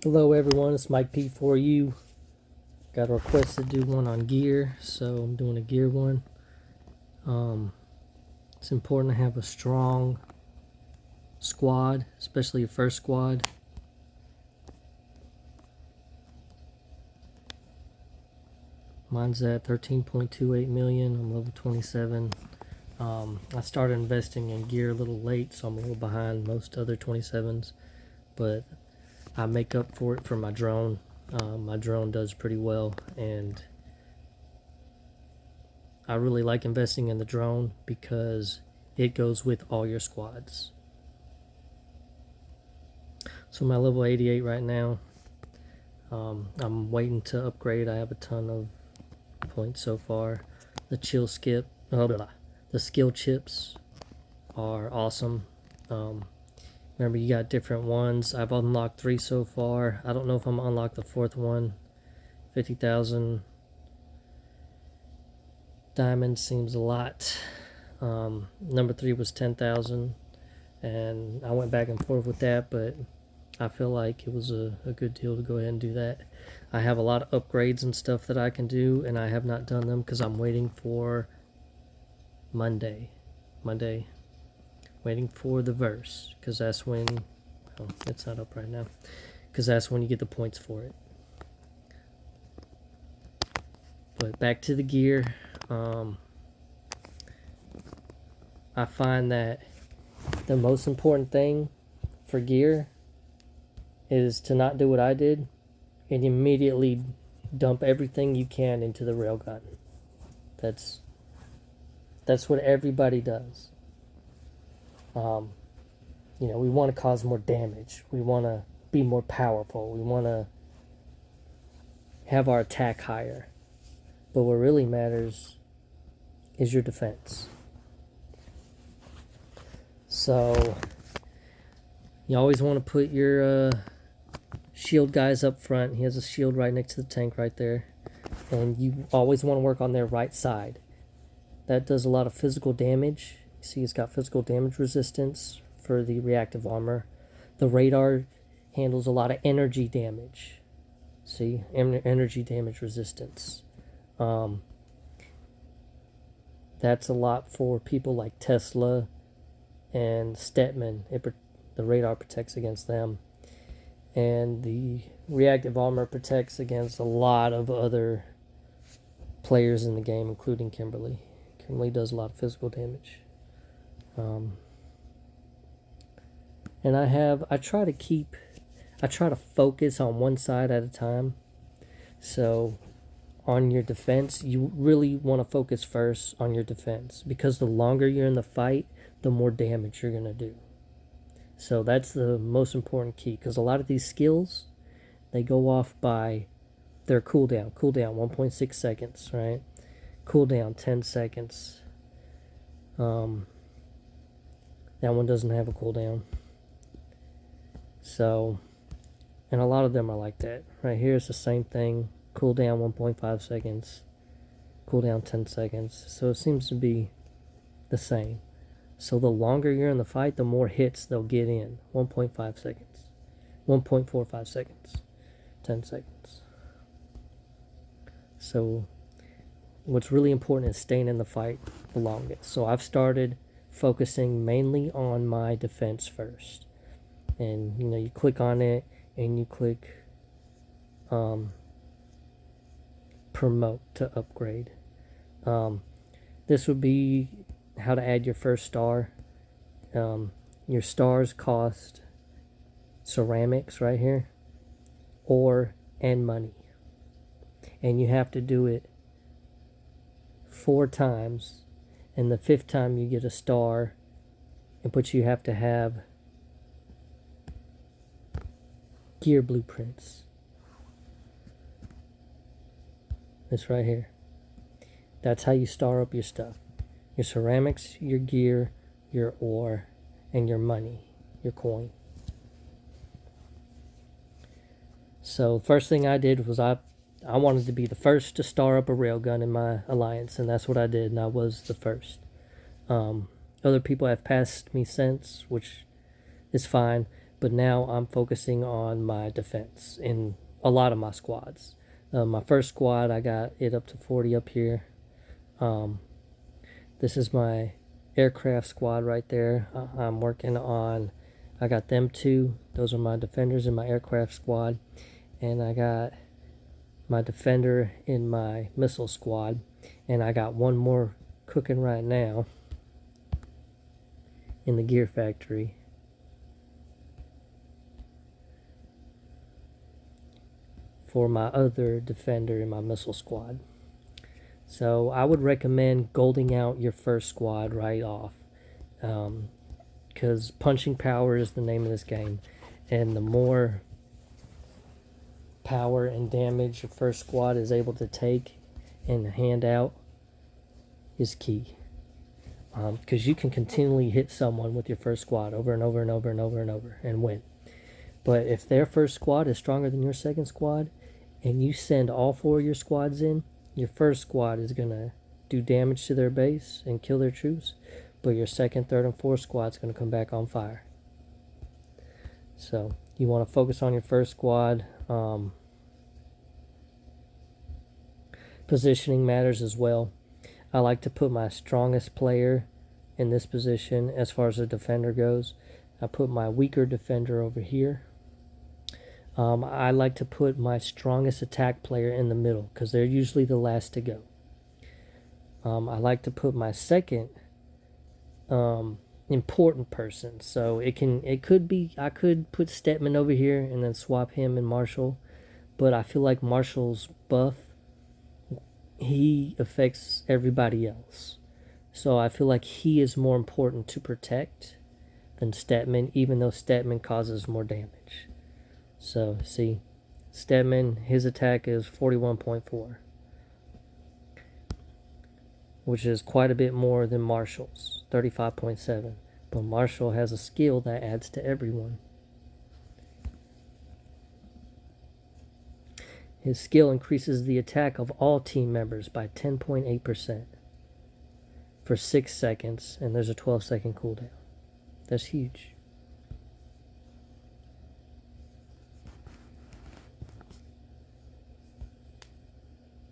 Hello everyone, it's Mike P for you. Got a request to do one on gear, so I'm doing a gear one. It's important to have a strong squad, especially your first squad. Mine's at 13.28 million. I'm level 27. I started investing in gear a little late, so I'm a little behind most other 27s, but I make up for it for my drone. My drone does pretty well, and I really like investing in the drone because it goes with all your squads. So I'm at level 88 right now. I'm waiting to upgrade. I have a ton of points so far. The the skill chips are awesome. Remember, you got different ones. I've unlocked 3 so far. I don't know if I'm gonna unlock the 4th one. 50,000 diamonds seems a lot. Number 3 was 10,000, and I went back and forth with that, but I feel like it was a good deal to go ahead and do that. I have a lot of upgrades and stuff that I can do, and I have not done them because I'm waiting for Monday. Waiting for the verse, because that's when, oh, it's not up right now, because that's when you get the points for it. But back to the gear. I find that the most important thing for gear is to not do what I did and immediately dump everything you can into the railgun. That's what everybody does. We want to cause more damage. We want to be more powerful. We want to have our attack higher. But what really matters is your defense. So you always want to put your shield guys up front. He has a shield right next to the tank right there. And you always want to work on their right side. That does a lot of physical damage. You see it's got physical damage resistance for the reactive armor. The radar handles a lot of energy damage. See? Energy damage resistance. That's a lot for people like Tesla and Stetman. The radar protects against them. And the reactive armor protects against a lot of other players in the game, including Kimberly. Kimberly does a lot of physical damage. And I try to focus on one side at a time. So on your defense, you really want to focus first on your defense, because the longer you're in the fight, the more damage you're going to do. So that's the most important key, because a lot of these skills, they go off by their cooldown. Cooldown 1.6 seconds, right? Cooldown 10 seconds. That one doesn't have a cooldown. So, and a lot of them are like that. Right here is the same thing. Cooldown 1.5 seconds. Cooldown 10 seconds. So it seems to be the same. So the longer you're in the fight, the more hits they'll get in. 1.5 seconds. 1.45 seconds. 10 seconds. So what's really important is staying in the fight the longest. So I've started focusing mainly on my defense first. And you click on it and you click promote to upgrade. This would be how to add your first star. Your stars cost ceramics right here, and money, and you have to do it 4 times, and the 5th time you get a star, but you have to have gear blueprints. This right here. That's how you star up your stuff. Your ceramics, your gear, your ore, and your money, your coin. So first thing I did was I wanted to be the first to star up a railgun in my alliance, and that's what I did, and I was the first. Other people have passed me since, which is fine, but now I'm focusing on my defense in a lot of my squads. My first squad, I got it up to 40 up here. This is my aircraft squad right there. I'm working on, I got them two. Those are my defenders in my aircraft squad. And I got my defender in my missile squad. And I got one more cooking right now in the gear factory. For my other defender in my missile squad. So I would recommend golding out your first squad right off, because punching power is the name of this game, and the more power and damage your first squad is able to take and hand out is key, because you can continually hit someone with your first squad over and over and over and over and over and win. But if their first squad is stronger than your second squad, and you send all four of your squads in, your first squad is going to do damage to their base and kill their troops, but your second, third, and fourth squad is going to come back on fire. So you want to focus on your first squad. Positioning matters as well. I like to put my strongest player in this position as far as the defender goes. I put my weaker defender over here. I like to put my strongest attack player in the middle because they're usually the last to go. I like to put my second important person. So I could put Stetman over here and then swap him and Marshall, but I feel like Marshall's buff, he affects everybody else. So I feel like he is more important to protect than Stetman, even though Stetman causes more damage. So, see, Stetman, his attack is 41.4, which is quite a bit more than Marshall's, 35.7. But Marshall has a skill that adds to everyone. His skill increases the attack of all team members by 10.8% for 6 seconds, and there's a 12-second cooldown. That's huge.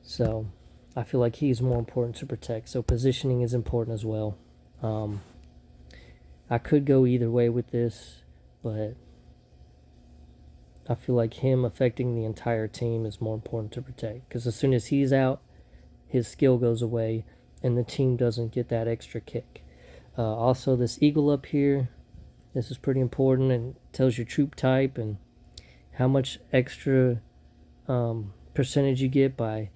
So I feel like he's more important to protect. So positioning is important as well. I could go either way with this, but I feel like him affecting the entire team is more important to protect. Because as soon as he's out, his skill goes away, and the team doesn't get that extra kick. Also, this eagle up here, this is pretty important and tells your troop type and how much extra percentage you get by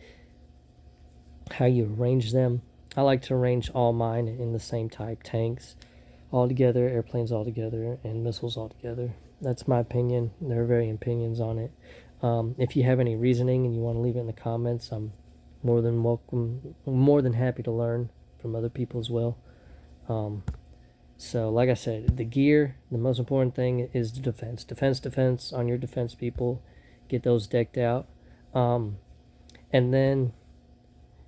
how you arrange them. I like to arrange all mine in the same type: tanks all together, airplanes all together, and missiles all together. That's my opinion. There are varying opinions on it. If you have any reasoning and you want to leave it in the comments, I'm more than happy to learn from other people as well. So like I said, the gear, the most important thing is the defense. Defense on your defense people. Get those decked out. And then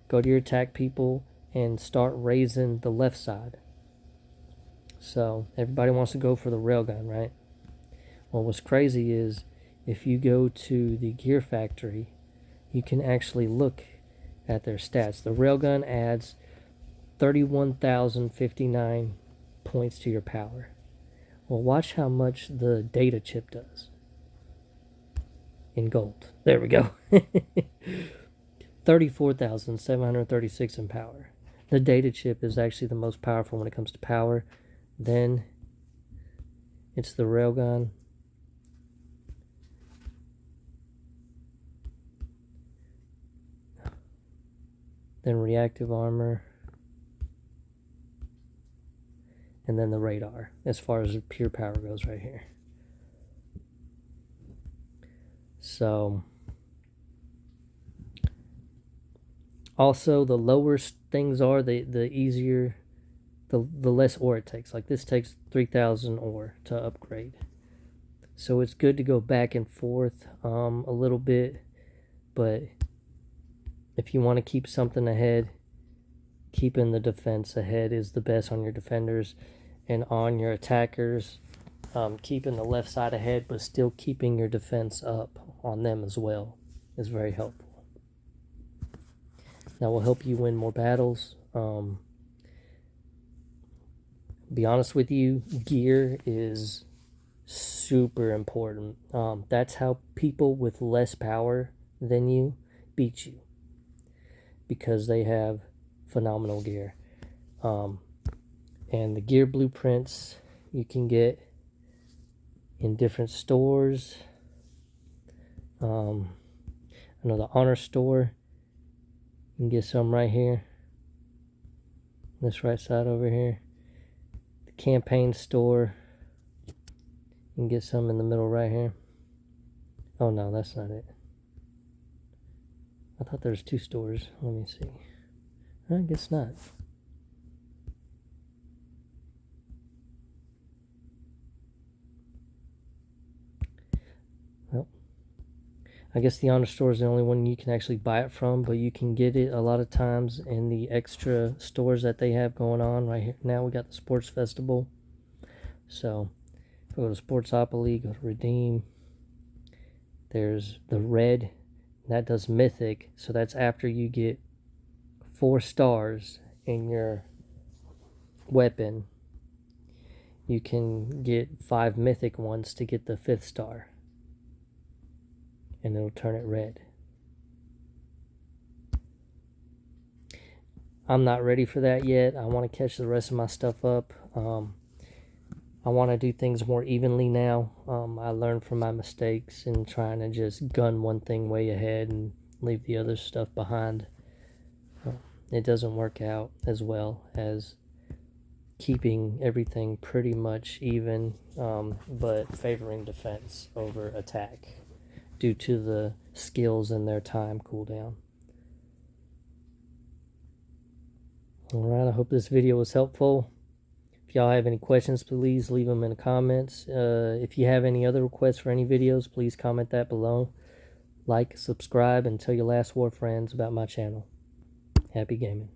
go to your attack people and start raising the left side. So everybody wants to go for the railgun, right? Well, what's crazy is if you go to the gear factory, you can actually look at their stats. The railgun adds 31,059 points to your power. Well, watch how much the data chip does in gold. There we go. 34,736 in power. The data chip is actually the most powerful when it comes to power. Then it's the railgun. Then reactive armor. And then the radar, as far as pure power goes right here. So also, the lower things are, the easier, the less ore it takes. Like this takes 3,000 ore to upgrade. So it's good to go back and forth a little bit. But if you want to keep something ahead, keeping the defense ahead is the best on your defenders. And on your attackers, keeping the left side ahead, but still keeping your defense up on them as well is very helpful. That will help you win more battles. Be honest with you, gear is super important. That's how people with less power than you beat you, because they have phenomenal gear. And the gear blueprints you can get in different stores. I know the Honor store, you can get some right here, this right side over here. The Campaign store, you can get some in the middle right here. Oh no, that's not it. I thought there was 2 stores. Let me see. I guess not. Well, I guess the Honor store is the only one you can actually buy it from, but you can get it a lot of times in the extra stores that they have going on right here. Now we got the Sports Festival. So go to Sportsopoly, go to Redeem. There's the red, that does mythic, so that's after you get 4 stars in your weapon. You can get 5 mythic ones to get the 5th star, and it'll turn it red. I'm not ready for that yet. I want to catch the rest of my stuff up. I want to do things more evenly now. I learned from my mistakes in trying to just gun one thing way ahead and leave the other stuff behind. It doesn't work out as well as keeping everything pretty much even, but favoring defense over attack due to the skills and their time cooldown. Alright, I hope this video was helpful. If y'all have any questions, please leave them in the comments. If you have any other requests for any videos, please comment that below. Like, subscribe, and tell your last war friends about my channel. Happy gaming.